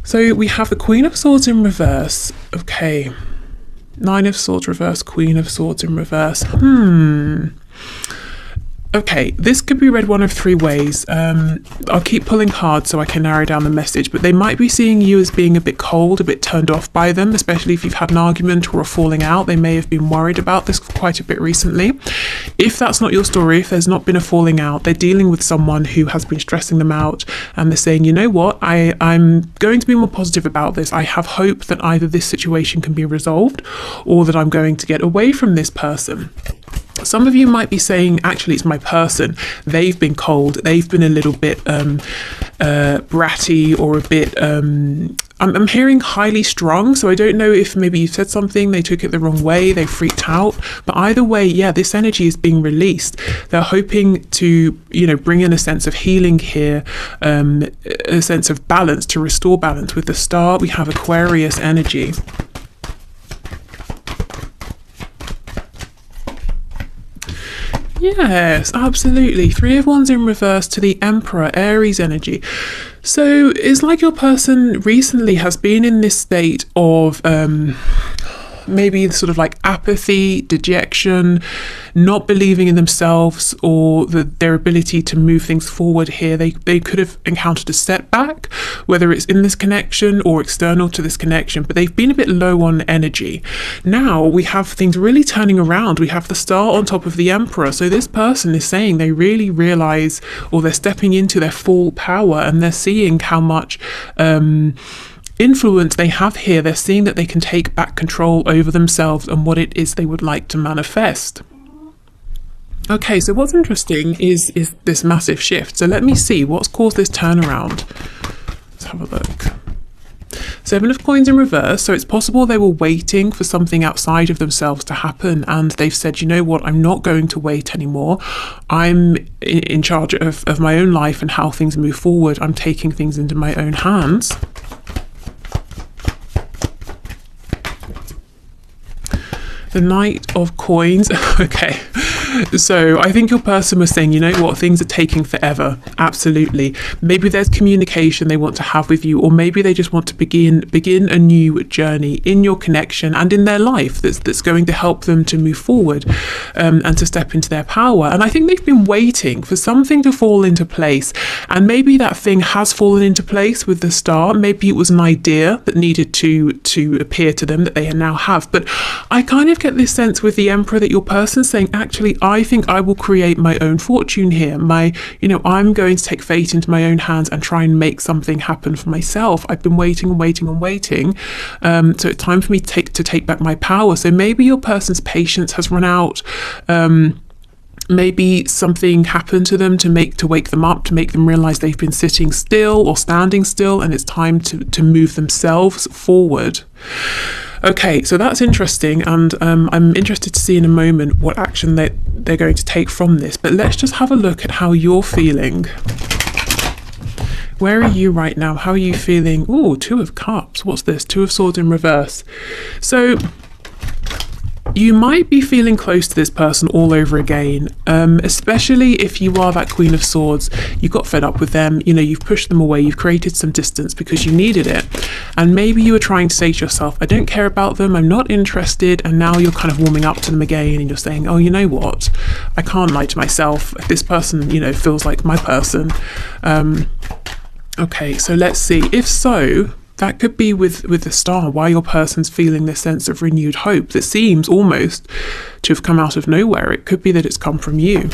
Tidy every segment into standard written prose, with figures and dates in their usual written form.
So we have the Queen of Swords in reverse. Okay. Nine of Swords reverse, Queen of Swords in reverse. Okay, this could be read one of three ways. I'll keep pulling cards so I can narrow down the message, but they might be seeing you as being a bit cold, a bit turned off by them, especially if you've had an argument or a falling out. They may have been worried about this quite a bit recently. If that's not your story, if there's not been a falling out, they're dealing with someone who has been stressing them out, and they're saying, you know what, I'm going to be more positive about this. I have hope that either this situation can be resolved or that I'm going to get away from this person. Some of you might be saying, actually, it's my person. They've been cold. They've been a little bit bratty or a bit... I'm hearing highly strung, so I don't know if maybe you said something, they took it the wrong way, they freaked out. But either way, yeah, this energy is being released. They're hoping to, bring in a sense of healing here, a sense of balance, to restore balance. With the Star, we have Aquarius energy. Yes, absolutely. Three of Wands in reverse to the Emperor, Aries energy. So it's like your person recently has been in this state of maybe sort of like apathy, dejection, not believing in themselves or their ability to move things forward here. They could have encountered a setback, whether it's in this connection or external to this connection, but they've been a bit low on energy. Now we have things really turning around. We have the Star on top of the Emperor. So this person is saying they really realize, or they're stepping into their full power, and they're seeing how much influence they have here. They're seeing that they can take back control over themselves and what it is they would like to manifest. Okay, so what's interesting is this massive shift. So let me see what's caused this turnaround. Let's have a look. Seven of Coins in reverse. So it's possible they were waiting for something outside of themselves to happen, and they've said, you know what, I'm not going to wait anymore. I'm in charge of my own life and how things move forward. I'm taking things into my own hands. The Knight of Coins. Okay, so I think your person was saying, you know what, things are taking forever. Absolutely. Maybe there's communication they want to have with you, or maybe they just want to begin a new journey in your connection and in their life that's going to help them to move forward and to step into their power. And I think they've been waiting for something to fall into place, and maybe that thing has fallen into place with the Star. Maybe it was an idea that needed to appear to them that they now have. But I kind of get this sense with the Emperor that your person's saying, actually, I think I will create my own fortune here. I'm going to take fate into my own hands and try and make something happen for myself. I've been waiting and waiting and waiting. So it's time for me to take back my power. So maybe your person's patience has run out. Maybe something happened to them to wake them up, to make them realize they've been sitting still or standing still, and it's time to move themselves forward. Okay, so that's interesting, and I'm interested to see in a moment what action they're going to take from this. But let's just have a look at how you're feeling. Where are you right now? How are you feeling? Oh, Two of Cups. What's this? Two of Swords in reverse. So you might be feeling close to this person all over again, especially if you are that Queen of Swords. You got fed up with them, you've pushed them away, you've created some distance because you needed it. And maybe you were trying to say to yourself, I don't care about them, I'm not interested. And now you're kind of warming up to them again, and you're saying, oh, you know what? I can't lie to myself. This person, feels like my person. Okay, so let's see. If so, that could be with the Star, why your person's feeling this sense of renewed hope that seems almost to have come out of nowhere. It could be that it's come from you.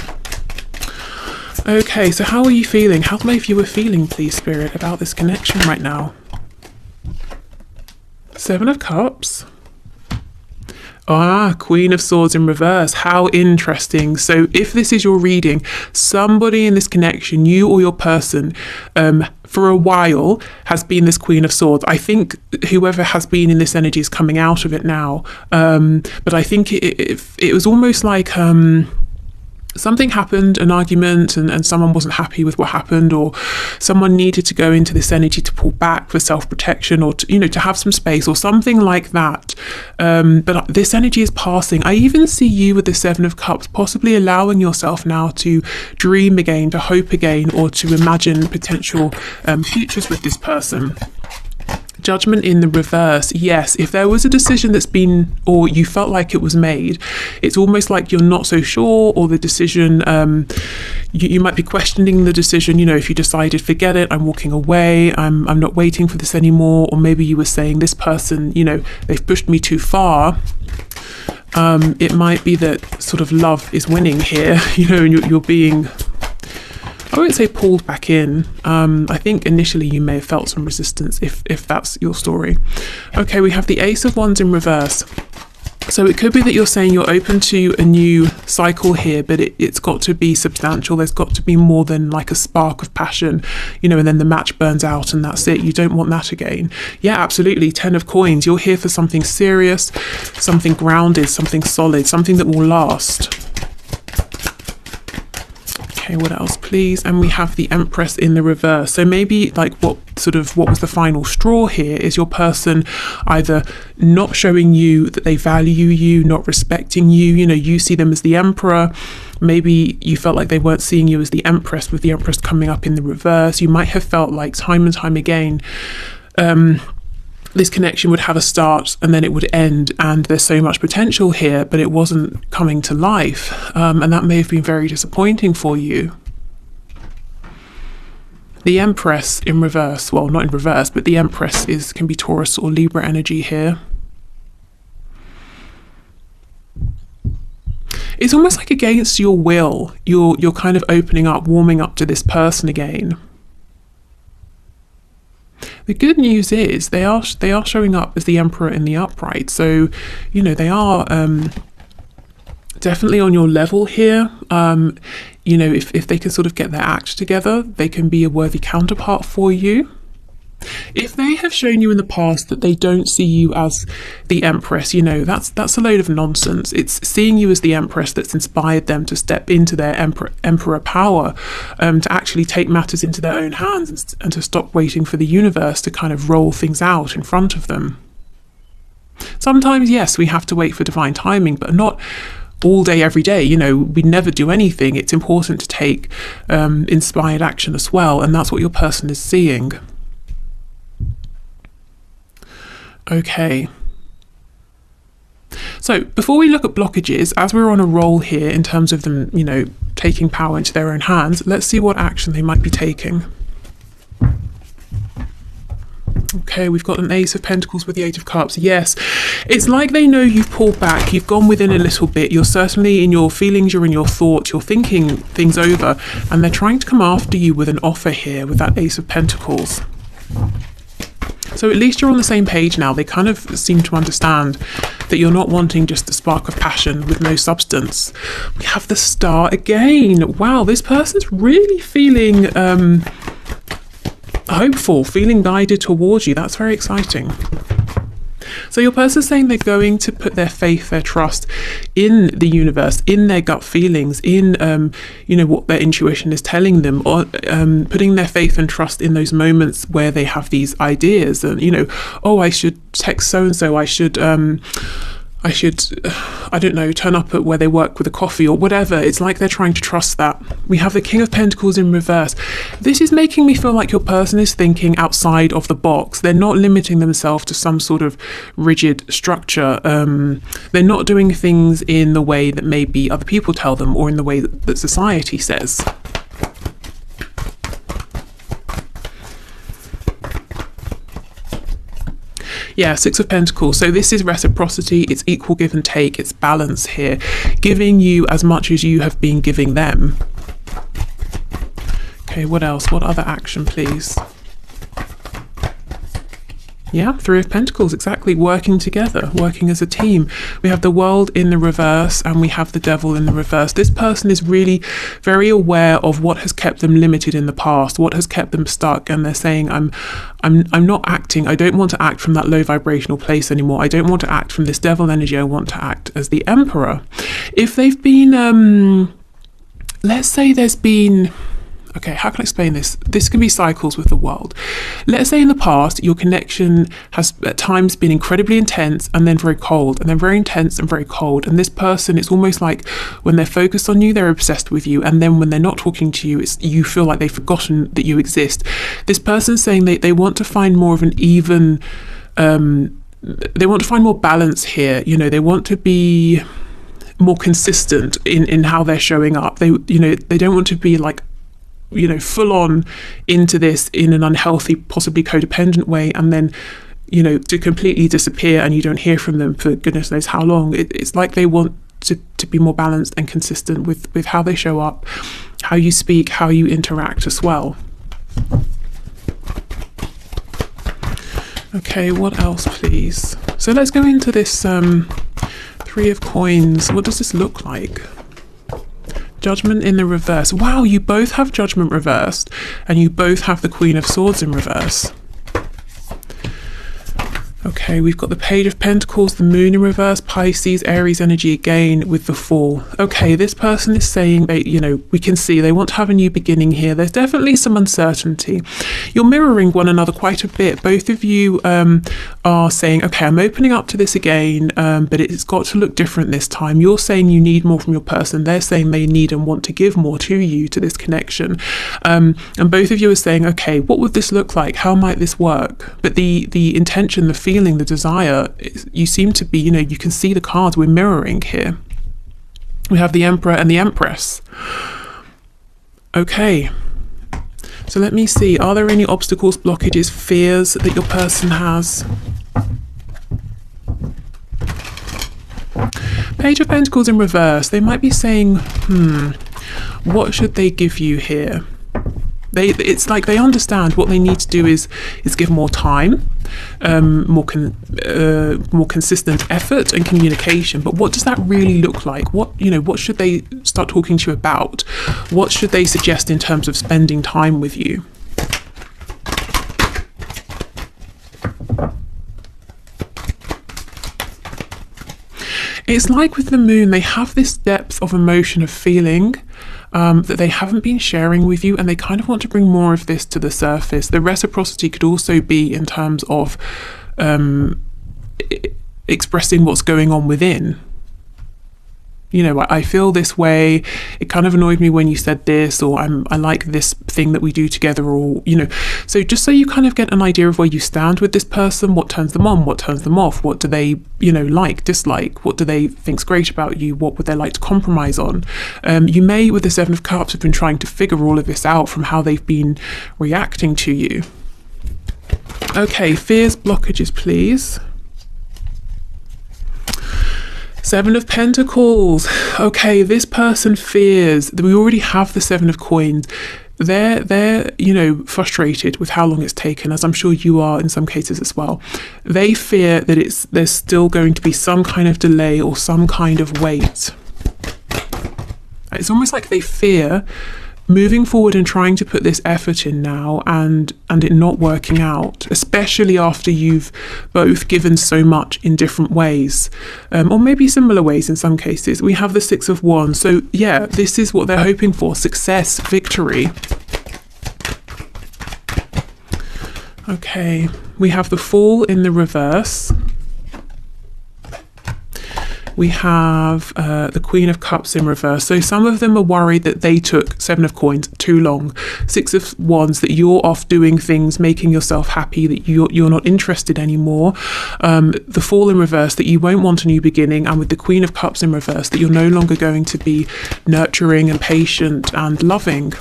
Okay, so how are you feeling? How many of you are feeling, please, Spirit, about this connection right now? Seven of Cups. Queen of Swords in reverse. How interesting. So if this is your reading, somebody in this connection, you or your person, for a while has been this Queen of Swords. I think whoever has been in this energy is coming out of it now. But I think it was almost like something happened, an argument, and someone wasn't happy with what happened, or someone needed to go into this energy to pull back for self-protection, or to have some space or something like that. But this energy is passing. I even see you with the Seven of Cups possibly allowing yourself now to dream again, to hope again, or to imagine potential futures with this person. Judgment in the reverse. Yes, if there was a decision that's been, or you felt like it was made, it's almost like you're not so sure, or the decision, you might be questioning the decision. You know, if you decided, forget it, I'm walking away, I'm not waiting for this anymore. Or maybe you were saying, this person, you know, they've pushed me too far. It might be that sort of love is winning here, you know, and you're being, I won't say pulled back in. I think initially you may have felt some resistance if that's your story. Okay, we have the Ace of Wands in reverse. So it could be that you're saying you're open to a new cycle here, but it's got to be substantial. There's got to be more than like a spark of passion, you know, and then the match burns out and that's it. You don't want that again. Yeah, absolutely. 10 of Coins. You're here for something serious, something grounded, something solid, something that will last. Okay, what else, please? And we have the Empress in the reverse. So maybe like what was the final straw here is your person either not showing you that they value you, not respecting you. You know, you see them as the Emperor. Maybe you felt like they weren't seeing you as the Empress, with the Empress coming up in the reverse. You might have felt like time and time again, this connection would have a start and then it would end, and there's so much potential here, but it wasn't coming to life, and that may have been very disappointing for you. The Empress in reverse, well, not in reverse, but the Empress can be Taurus or Libra energy here. It's almost like against your will, you're kind of opening up, warming up to this person again. The good news is they are showing up as the Emperor in the upright. So, you know, they are definitely on your level here. You know, if they can sort of get their act together, they can be a worthy counterpart for you. If they have shown you in the past that they don't see you as the Empress, you know, that's a load of nonsense. It's seeing you as the Empress that's inspired them to step into their emperor power, to actually take matters into their own hands and to stop waiting for the universe to kind of roll things out in front of them. Sometimes, yes, we have to wait for divine timing, but not all day, every day. You know, we never do anything. It's important to take inspired action as well, and that's what your person is seeing. Okay. So before we look at blockages, as we're on a roll here in terms of them, you know, taking power into their own hands, let's see what action they might be taking. Okay, we've got an Ace of Pentacles with the Eight of Cups. Yes, it's like they know you've pulled back, you've gone within a little bit, you're certainly in your feelings, you're in your thoughts, you're thinking things over, and they're trying to come after you with an offer here with that Ace of Pentacles. So at least you're on the same page now. They kind of seem to understand that you're not wanting just a spark of passion with no substance. We have the Star again. Wow, this person's really feeling hopeful, feeling guided towards you. That's very exciting. So your person's saying they're going to put their faith, their trust in the universe, in their gut feelings, in you know, what their intuition is telling them, or putting their faith and trust in those moments where they have these ideas and, you know, oh, I should text so and so, I should I don't know, turn up at where they work with a coffee or whatever. It's like they're trying to trust that. We have the King of Pentacles in reverse. This is making me feel like your person is thinking outside of the box. They're not limiting themselves to some sort of rigid structure. They're not doing things in the way that maybe other people tell them or in the way that society says. Yeah, Six of Pentacles. So this is reciprocity, it's equal give and take, it's balance here, giving you as much as you have been giving them. Okay, what else? What other action, please? Yeah, Three of Pentacles, exactly, working together, working as a team. We have the World in the reverse and we have the Devil in the reverse. This person is really very aware of what has kept them limited in the past, what has kept them stuck, and they're saying, I'm not acting, I don't want to act from that low vibrational place anymore. I don't want to act from this devil energy, I want to act as the Emperor. If they've been, let's say there's been, Okay, how can I explain this? This can be cycles with the world. Let's say in the past, your connection has at times been incredibly intense and then very cold, and then very intense and very cold. And this person, it's almost like when they're focused on you, they're obsessed with you. And then when they're not talking to you, you feel like they've forgotten that you exist. This person's saying they want to find more of an even, they want to find more balance here. You know, they want to be more consistent in how they're showing up. They don't want to be like, full on into this in an unhealthy, possibly codependent way, and then, to completely disappear and you don't hear from them for goodness knows how long. It's like they want to be more balanced and consistent with how they show up, how you speak, how you interact as well. Okay, what else, please? So let's go into this Three of Coins. What does this look like? Judgment in the reverse. Wow, you both have Judgment reversed and you both have the Queen of Swords in reverse. Okay, we've got the Page of Pentacles, the Moon in reverse, Pisces, Aries energy again with the Fool. Okay, this person is saying, we can see they want to have a new beginning here. There's definitely some uncertainty. You're mirroring one another quite a bit. Both of you are saying, okay, I'm opening up to this again, but it's got to look different this time. You're saying you need more from your person. They're saying they need and want to give more to you, to this connection. And both of you are saying, okay, what would this look like? How might this work? But the intention, the feeling, the desire, you seem to be, you can see the cards we're mirroring here. We have the Emperor and the Empress. Okay, so let me see, are there any obstacles, blockages, fears that your person has? Page of Pentacles in reverse. They might be saying, what should they give you here? It's like they understand what they need to do is give more time, more consistent effort and communication. But what does that really look like? What should they start talking to you about? What should they suggest in terms of spending time with you? It's like with the Moon, they have this depth of emotion, of feeling that they haven't been sharing with you, and they kind of want to bring more of this to the surface. The reciprocity could also be in terms of expressing what's going on within. I feel this way. It kind of annoyed me when you said this, or I like this thing that we do together, or, so just so you kind of get an idea of where you stand with this person, what turns them on, what turns them off, what do they, like, dislike, what do they think's great about you, what would they like to compromise on. You may, with the Seven of Cups, have been trying to figure all of this out from how they've been reacting to you. Okay, fears, blockages, please. Seven of Pentacles. Okay, this person fears that we already have the Seven of Coins. They're frustrated with how long it's taken, as I'm sure you are in some cases as well. They fear that there's still going to be some kind of delay or some kind of wait. It's almost like they fear moving forward and trying to put this effort in now and it not working out, especially after you've both given so much in different ways, or maybe similar ways in some cases. We have the Six of Wands. So yeah, this is what they're hoping for: success, victory. Okay, we have the Fool in the reverse. We have the Queen of Cups in reverse. So some of them are worried that they took Seven of Coins too long. Six of Wands, that you're off doing things, making yourself happy, that you're not interested anymore. The Fool in reverse, that you won't want a new beginning. And with the Queen of Cups in reverse, that you're no longer going to be nurturing and patient and loving.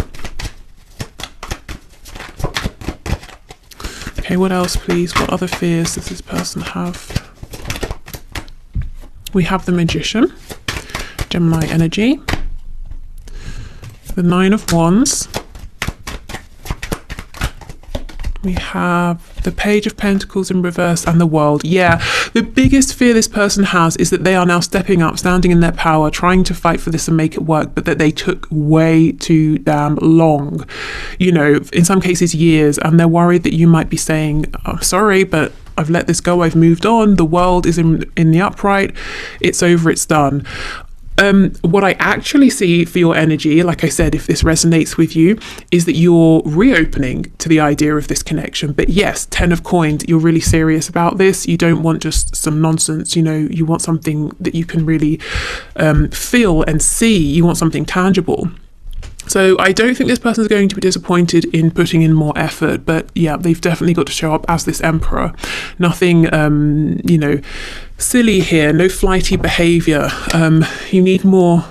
Okay, what else, please? What other fears does this person have? We have the Magician, Gemini energy, the Nine of Wands. We have the Page of Pentacles in reverse and the World. Yeah, the biggest fear this person has is that they are now stepping up, standing in their power, trying to fight for this and make it work, but that they took way too damn long. In some cases years, and they're worried that you might be saying, "I'm sorry, but I've let this go, I've moved on, the world is in the upright, it's over, it's done." What I actually see for your energy, like I said, if this resonates with you, is that you're reopening to the idea of this connection. But yes, 10 of coins, you're really serious about this. You don't want just some nonsense, you know, you want something that you can really feel and see. You want something tangible. So I don't think this person is going to be disappointed in putting in more effort, but yeah, they've definitely got to show up as this emperor. Nothing, you know, silly here, no flighty behavior. You need more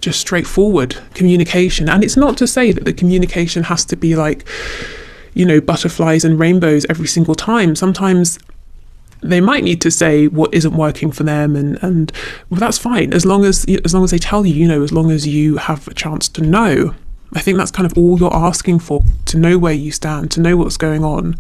just straightforward communication. And it's not to say that the communication has to be like, you know, butterflies and rainbows every single time. Sometimes they might need to say what isn't working for them, and well, that's fine, as long as they tell you, you know, as long as you have a chance to know. I think that's kind of all you're asking for, to know where you stand, to know what's going on,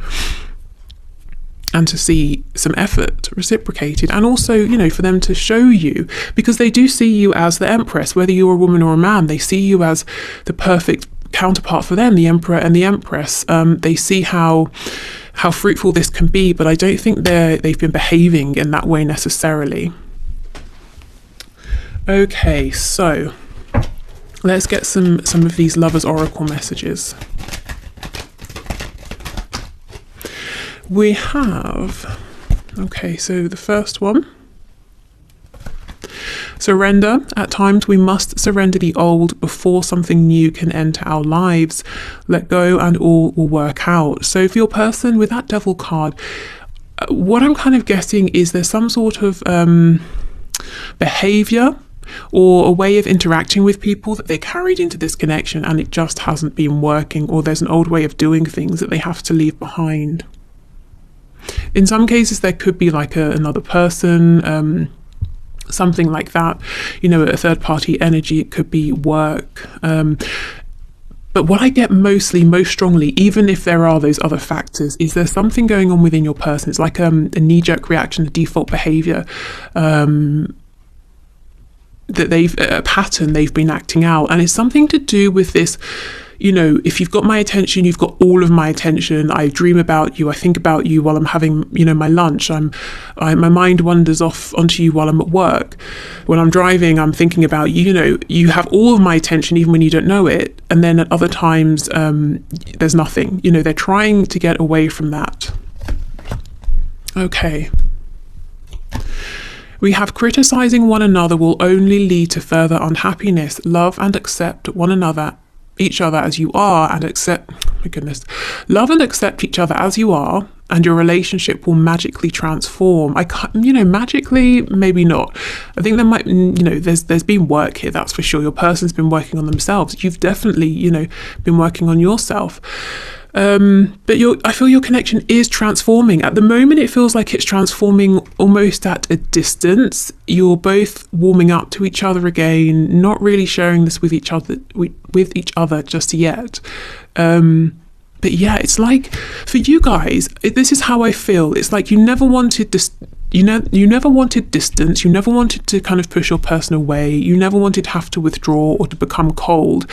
and to see some effort reciprocated, and also, you know, for them to show you, because they do see you as the empress, whether you're a woman or a man. They see you as the perfect counterpart for them, the emperor and the empress. They see how fruitful this can be, but I don't think they've been behaving in that way necessarily. Okay, so let's get some of these lovers oracle messages. We have, okay, so the first one, surrender. At times we must surrender the old before something new can enter our lives. Let go and all will work out. So for your person with that devil card, what I'm kind of getting is there's some sort of behavior or a way of interacting with people that they carried into this connection, and it just hasn't been working, or there's an old way of doing things that they have to leave behind. In some cases there could be like another person, something like that, you know, a third party energy. It could be work, but what I get most strongly, even if there are those other factors, is there's something going on within your person. It's like a knee-jerk reaction, a default behavior, that a pattern they've been acting out, and it's something to do with this, you know, if you've got my attention, you've got all of my attention. I dream about you, I think about you while I'm having, you know, my lunch. My mind wanders off onto you while I'm at work. When I'm driving, I'm thinking about you. You know, you have all of my attention even when you don't know it. And then at other times, there's nothing. You know, they're trying to get away from that. Okay. We have criticizing one another will only lead to further unhappiness. Love and accept one another, each other as you are, and accept, my goodness, love and accept each other as you are, and your relationship will magically transform. I can't, you know, magically, maybe not. I think there might, you know, there's been work here, that's for sure. Your person's been working on themselves. You've definitely, you know, been working on yourself. But I feel your connection is transforming. At the moment, it feels like it's transforming almost at a distance. You're both warming up to each other again, not really sharing this with each other just yet. But yeah, it's like for you guys, this is how I feel. It's like you never wanted this. You never wanted distance. You never wanted to kind of push your person away. You never wanted to have to withdraw or to become cold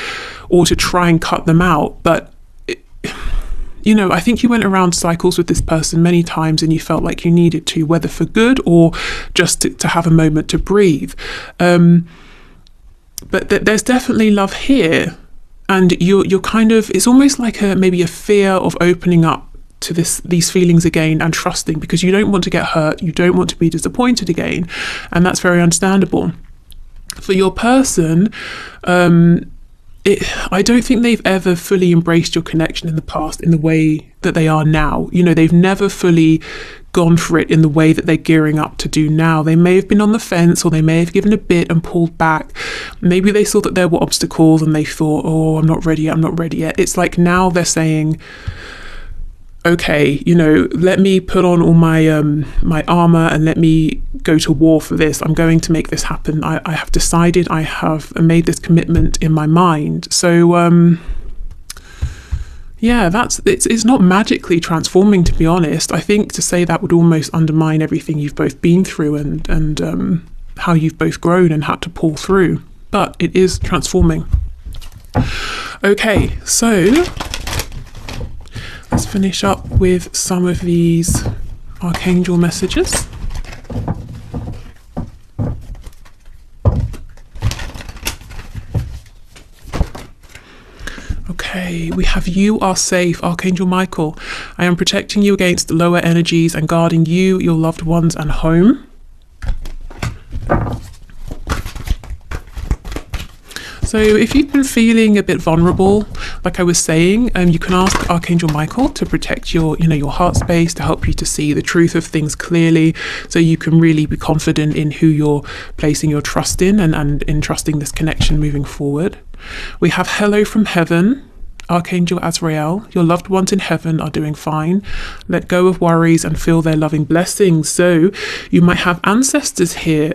or to try and cut them out. But you know, I think you went around cycles with this person many times and you felt like you needed to, whether for good or just to have a moment to breathe. But there's definitely love here. And you're kind of, it's almost like maybe a fear of opening up to these feelings again and trusting, because you don't want to get hurt. You don't want to be disappointed again. And that's very understandable. For your person, I don't think they've ever fully embraced your connection in the past in the way that they are now. You know, they've never fully gone for it in the way that they're gearing up to do now. They may have been on the fence, or they may have given a bit and pulled back. Maybe they saw that there were obstacles and they thought, oh, I'm not ready yet. It's like now they're saying, okay, you know, let me put on all my my armor and let me go to war for this. I'm going to make this happen. I have decided, I have made this commitment in my mind. So yeah, it's not magically transforming, to be honest. I think to say that would almost undermine everything you've both been through and how you've both grown and had to pull through. But it is transforming. Okay, so let's finish up with some of these archangel messages. Okay, we have you are safe, Archangel Michael. I am protecting you against lower energies and guarding you, your loved ones, and home. So if you've been feeling a bit vulnerable, like I was saying, you can ask Archangel Michael to protect your, your heart space, to help you to see the truth of things clearly, so you can really be confident in who you're placing your trust in, and in trusting this connection moving forward. We have hello from heaven, Archangel Azrael. Your loved ones in heaven are doing fine. Let go of worries and feel their loving blessings. So you might have ancestors here,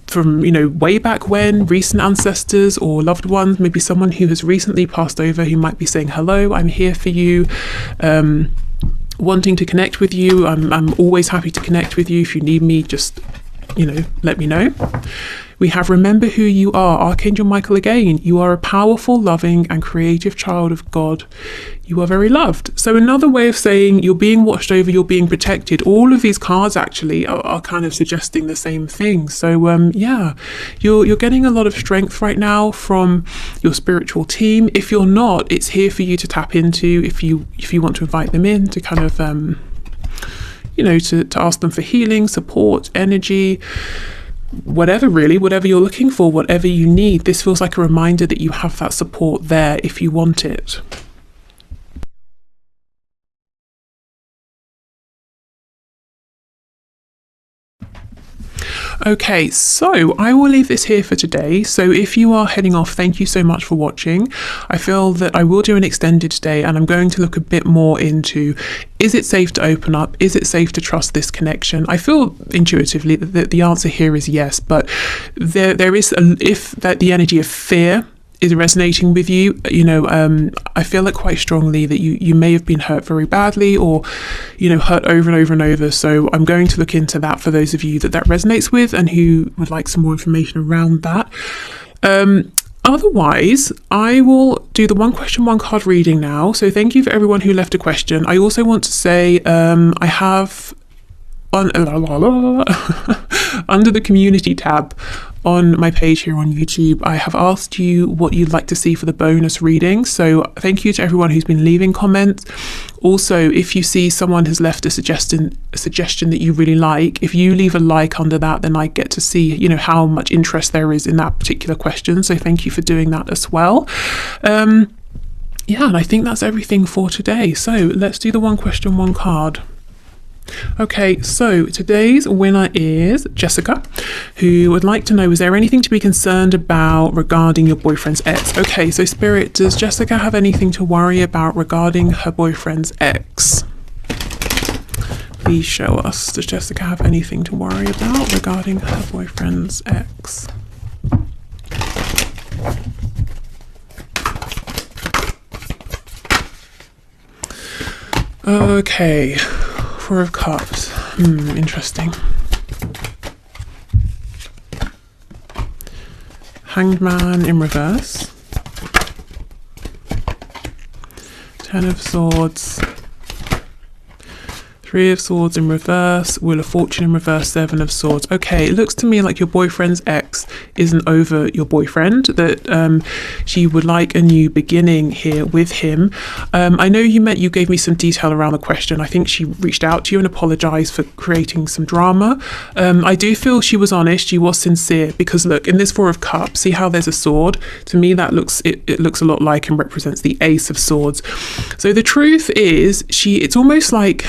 from way back when, recent ancestors or loved ones, maybe someone who has recently passed over, who might be saying hello, I'm here for you, wanting to connect with you. I'm always happy to connect with you. If you need me, just let me know. We have remember who you are, Archangel Michael again. You are a powerful, loving and creative child of God. You are very loved. So another way of saying you're being watched over, you're being protected. All of these cards actually are kind of suggesting the same thing. So yeah, you're getting a lot of strength right now from your spiritual team. If you're not, it's here for you to tap into. If you want to invite them in to kind of to ask them for healing, support, energy, whatever you're looking for, whatever you need. This feels like a reminder that you have that support there if you want it. Okay, so I will leave this here for today. So if you are heading off, thank you so much for watching. I feel that I will do an extended stay, and I'm going to look a bit more into, is it safe to open up? Is it safe to trust this connection? I feel intuitively that the answer here is yes, but there is, if that the energy of fear is resonating with you, I feel it quite strongly that you may have been hurt very badly, or hurt over and over and over. So I'm going to look into that for those of you that resonates with and who would like some more information around that. Otherwise, I will do the one question, one card reading now. So thank you for everyone who left a question. I also want to say I have under the community tab on my page here on YouTube, I have asked you what you'd like to see for the bonus reading. So thank you to everyone who's been leaving comments. Also, if you see someone has left a suggestion that you really like, if you leave a like under that, then I get to see how much interest there is in that particular question. So thank you for doing that as well. Yeah, and I think that's everything for today. So let's do the one question, one card. Okay, so today's winner is Jessica, who would like to know, is there anything to be concerned about regarding your boyfriend's ex? Okay, so Spirit, does Jessica have anything to worry about regarding her boyfriend's ex? Please show us. Does Jessica have anything to worry about regarding her boyfriend's ex? Okay. Four of Cups. Interesting. Hanged Man in reverse. Ten of Swords. Three of Swords in reverse, Wheel of Fortune in reverse, Seven of Swords. Okay, it looks to me like your boyfriend's ex isn't over your boyfriend, that she would like a new beginning here with him. I know you gave me some detail around the question. I think she reached out to you and apologized for creating some drama. I do feel she was honest, she was sincere, because look, in this Four of Cups, see how there's a sword? To me, that looks it looks a lot like and represents the Ace of Swords. So the truth is, it's almost like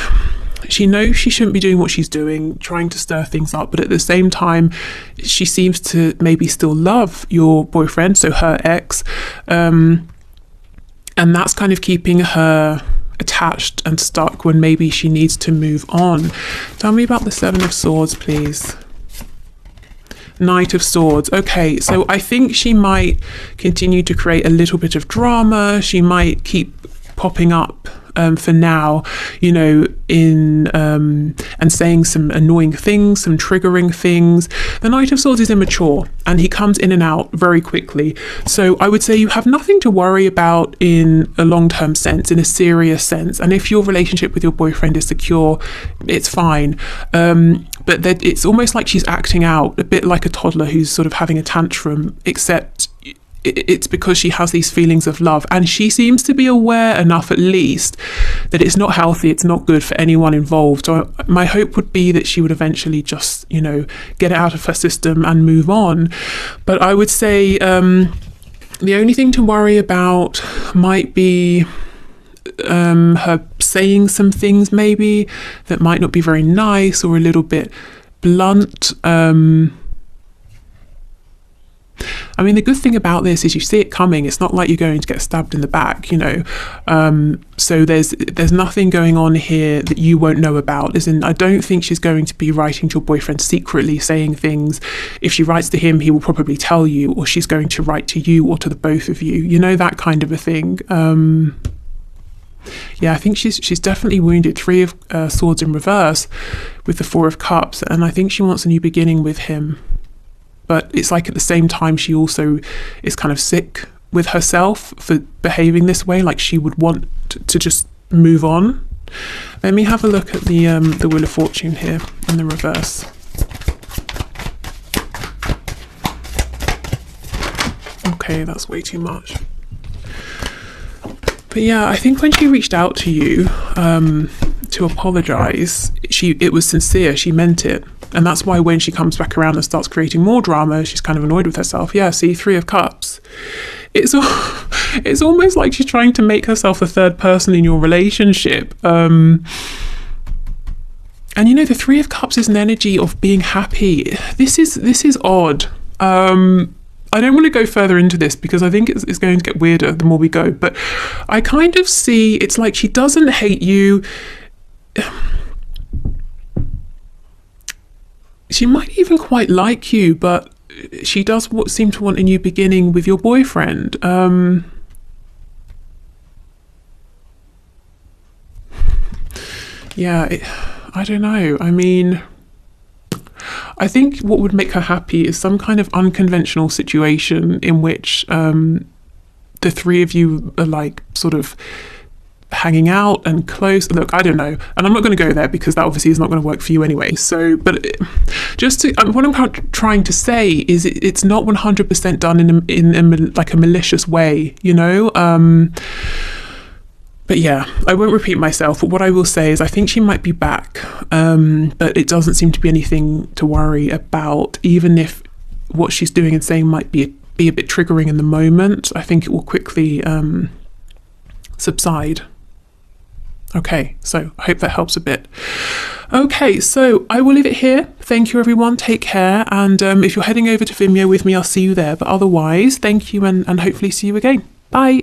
she knows she shouldn't be doing what she's doing, trying to stir things up, but at the same time, she seems to maybe still love your boyfriend, so her ex, and that's kind of keeping her attached and stuck when maybe she needs to move on. Tell me about the Seven of Swords, please. Knight of Swords. Okay, so I think she might continue to create a little bit of drama. She might keep popping up for now, and saying some annoying things, some triggering things. The Knight of Swords is immature and he comes in and out very quickly. So I would say you have nothing to worry about in a long-term sense, in a serious sense. And if your relationship with your boyfriend is secure, it's fine. But it's almost like she's acting out, a bit like a toddler who's sort of having a tantrum, except it's because she has these feelings of love, and she seems to be aware enough, at least, that it's not healthy, it's not good for anyone involved. So my hope would be that she would eventually just, you know, get it out of her system and move on. But I would say the only thing to worry about might be her saying some things maybe that might not be very nice or a little bit blunt. I mean, the good thing about this is you see it coming. It's not like you're going to get stabbed in the back, you know. So there's nothing going on here that you won't know about. As in, I don't think she's going to be writing to your boyfriend secretly, saying things. If she writes to him, he will probably tell you, or she's going to write to you or to the both of you. You know, that kind of a thing. Yeah, I think she's definitely wounded. 3 of Swords in reverse with the 4 of Cups, and I think she wants a new beginning with him. But it's like at the same time she also is kind of sick with herself for behaving this way, like she would want to just move on. Let me have a look at the Wheel of Fortune here in the reverse. Okay, that's way too much. But yeah, I think when she reached out to you to apologise, it was sincere, she meant it. And that's why when she comes back around and starts creating more drama, she's kind of annoyed with herself. Yeah, see, 3 of Cups. It's almost like she's trying to make herself the third person in your relationship. And you know, the 3 of Cups is an energy of being happy. This is odd. I don't want to go further into this because I think it's going to get weirder the more we go. But I kind of see it's like she doesn't hate you. She might even quite like you, but she does seem to want a new beginning with your boyfriend. Yeah, I don't know. I mean, I think what would make her happy is some kind of unconventional situation in which the 3 of you are like sort of hanging out and close. Look, I don't know, and I'm not going to go there because that obviously is not going to work for you anyway. So, but what I'm trying to say is it's not 100% done in like a malicious way, you know. But yeah, I won't repeat myself. But what I will say is I think she might be back, but it doesn't seem to be anything to worry about. Even if what she's doing and saying might be a bit triggering in the moment, I think it will quickly subside. Okay, so I hope that helps a bit. Okay, so I will leave it here. Thank you, everyone. Take care. And if you're heading over to Vimeo with me, I'll see you there. But otherwise, thank you and hopefully see you again. Bye.